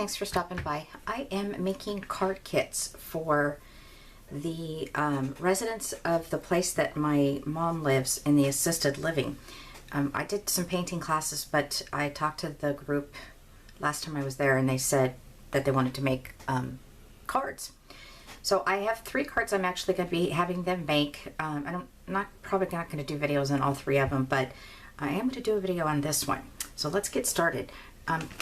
thanks for stopping by. I am making card kits for the residents of the place that my mom lives in, the assisted living. I did some painting classes, but I talked to the group last time I was there and they said that they wanted to make cards. So I have 3 cards I'm actually going to be having them make. I'm probably not going to do videos on all 3 of them, but I am going to do a video on this one. So let's get started.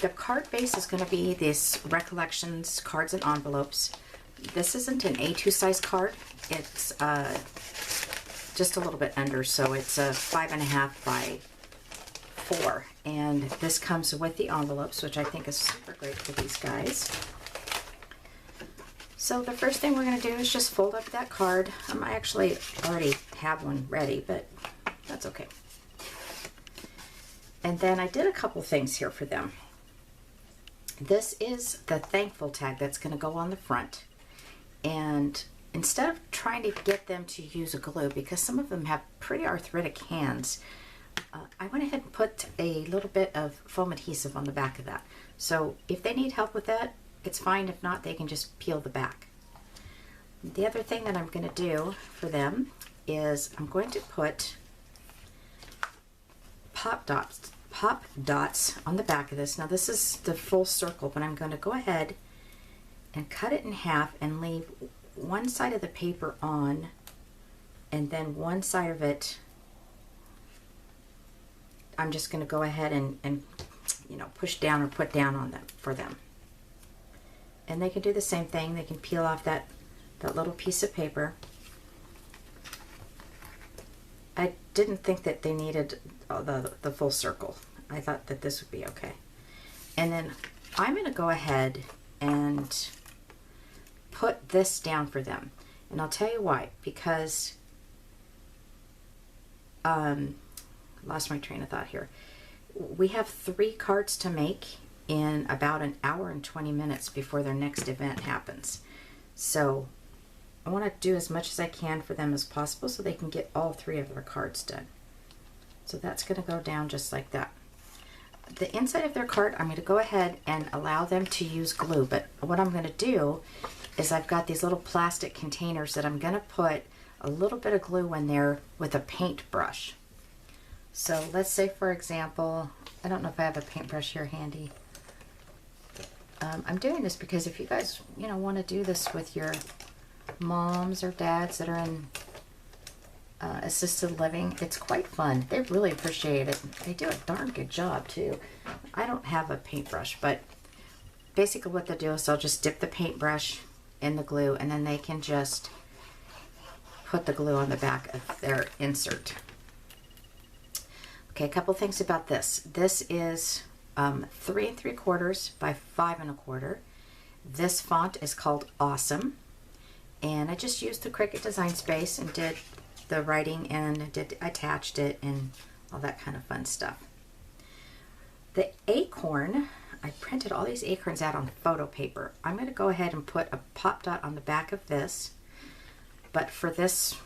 The card base is going to be this Recollections cards and envelopes. This isn't an A2 size card. It's just a little bit under, so it's a 5.5 by 4. And this comes with the envelopes, which I think is super great for these guys. So the first thing we're going to do is just fold up that card. I actually already have one ready, but that's okay. And then I did a couple things here for them. This is the thankful tag that's going to go on the front. And instead of trying to get them to use a glue, because some of them have pretty arthritic hands, I went ahead and put a little bit of foam adhesive on the back of that. So if they need help with that, it's fine. If not, they can just peel the back. The other thing that I'm going to do for them is I'm going to put pop dots on the back of this. Now this is the full circle, but I'm going to go ahead and cut it in half and leave one side of the paper on and then one side of it I'm just going to go ahead and push down or put down on them for them. And they can do the same thing. They can peel off that little piece of paper. I didn't think that they needed the full circle. I thought that this would be okay. And then I'm going to go ahead and put this down for them. And I'll tell you why. Because, lost my train of thought here. We have 3 cards to make in about an hour and 20 minutes before their next event happens. So I want to do as much as I can for them as possible so they can get all 3 of their cards done. So that's going to go down just like that. The inside of their card, I'm going to go ahead and allow them to use glue, but what I'm going to do is I've got these little plastic containers that I'm going to put a little bit of glue in there with a paintbrush. So let's say, for example, I don't know if I have a paintbrush here handy. I'm doing this because if you guys, want to do this with your moms or dads that are in assisted living, it's quite fun. They really appreciate it. They do a darn good job too. I don't have a paintbrush, but basically what they'll do is I'll just dip the paintbrush in the glue and then they can just put the glue on the back of their insert. Okay, a couple things about this. This is 3 3/4 by 5 1/4. This font is called Awesome, and I just used the Cricut Design Space and did the writing and attached it and all that kind of fun stuff. The acorn, I printed all these acorns out on photo paper. I'm going to go ahead and put a pop dot on the back of this, but for this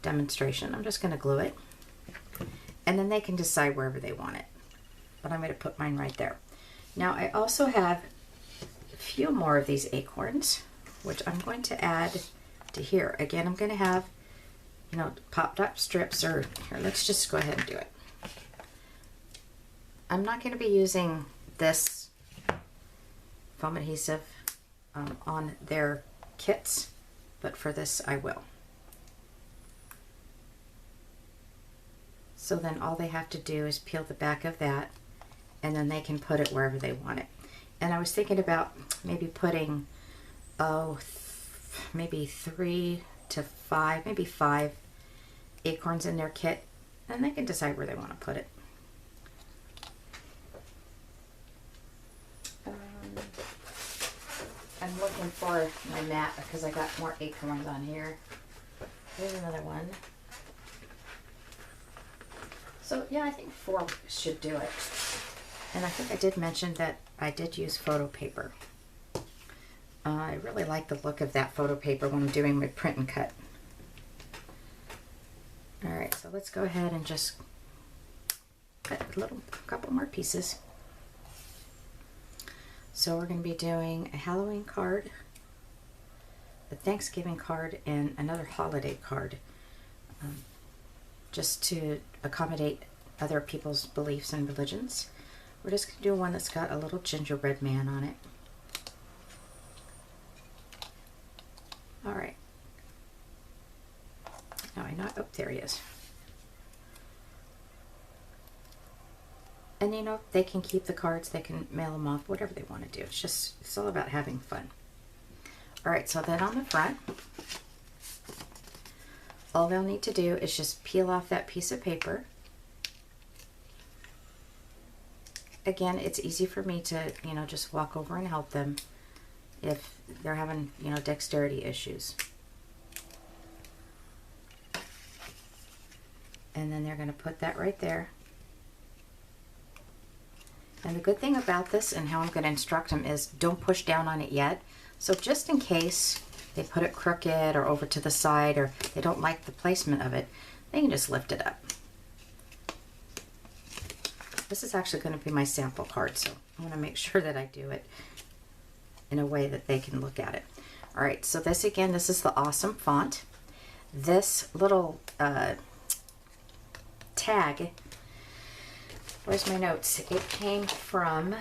demonstration I'm just going to glue it, and then they can decide wherever they want it. But I'm going to put mine right there. Now I also have a few more of these acorns, which I'm going to add to here. Again, I'm going to have, pop dot strips, or here, let's just go ahead and do it. I'm not going to be using this foam adhesive on their kits, but for this I will. So then all they have to do is peel the back of that, and then they can put it wherever they want it. And I was thinking about maybe putting, maybe 3 to 5, maybe 5 acorns in their kit, and they can decide where they want to put it. I'm looking for my mat because I got more acorns on here. Here's another one. So yeah, I think 4 should do it. And I think I did mention that I did use photo paper. I really like the look of that photo paper when I'm doing my print and cut. Alright, so let's go ahead and just cut a couple more pieces. So we're going to be doing a Halloween card, a Thanksgiving card, and another holiday card, just to accommodate other people's beliefs and religions. We're just going to do one that's got a little gingerbread man on it. All right. Now I know, oh, there he is. And you know, they can keep the cards, they can mail them off, whatever they want to do. It's all about having fun. All right, so then on the front, all they'll need to do is just peel off that piece of paper. Again, it's easy for me to, you know, just walk over and help them if they're having, you know, dexterity issues. And then they're going to put that right there. And the good thing about this and how I'm going to instruct them is don't push down on it yet. So just in case they put it crooked or over to the side or they don't like the placement of it, they can just lift it up. This is actually going to be my sample card, so I want to make sure that I do it in a way that they can look at it. All right, so this again, this is the Awesome font. This little tag, where's my notes? It came from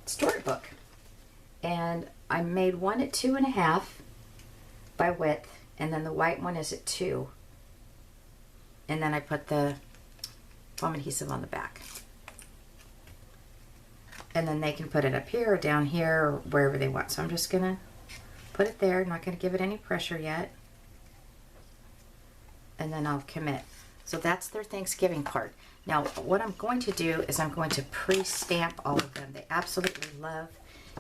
Storybook, and I made one at 2.5 by width, and then the white one is at 2, and then I put the foam adhesive on the back, and then they can put it up here or down here or wherever they want. So I'm just gonna put it there. I'm not gonna give it any pressure yet, and then I'll commit. So that's their Thanksgiving card. Now what I'm going to do is I'm going to pre-stamp all of them. They absolutely love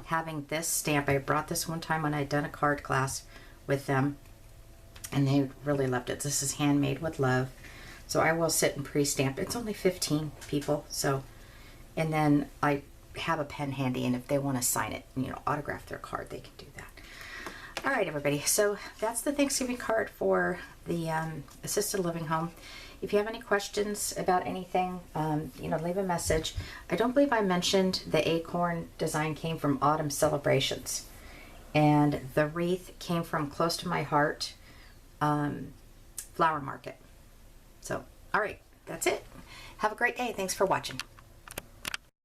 having this stamp. I brought this one time when I'd done a card class with them, and they really loved it. This is handmade with love. So I will sit and pre-stamp. It's only 15 people, so, and then I have a pen handy, and if they want to sign it, you know, autograph their card, they can do that. All right, everybody, so that's the Thanksgiving card for the assisted living home. If you have any questions about anything, you know, leave a message. I don't believe I mentioned the acorn design came from Autumn Celebrations, and the wreath came from Close to My Heart Flower Market. So, all right, that's it. Have a great day. Thanks for watching.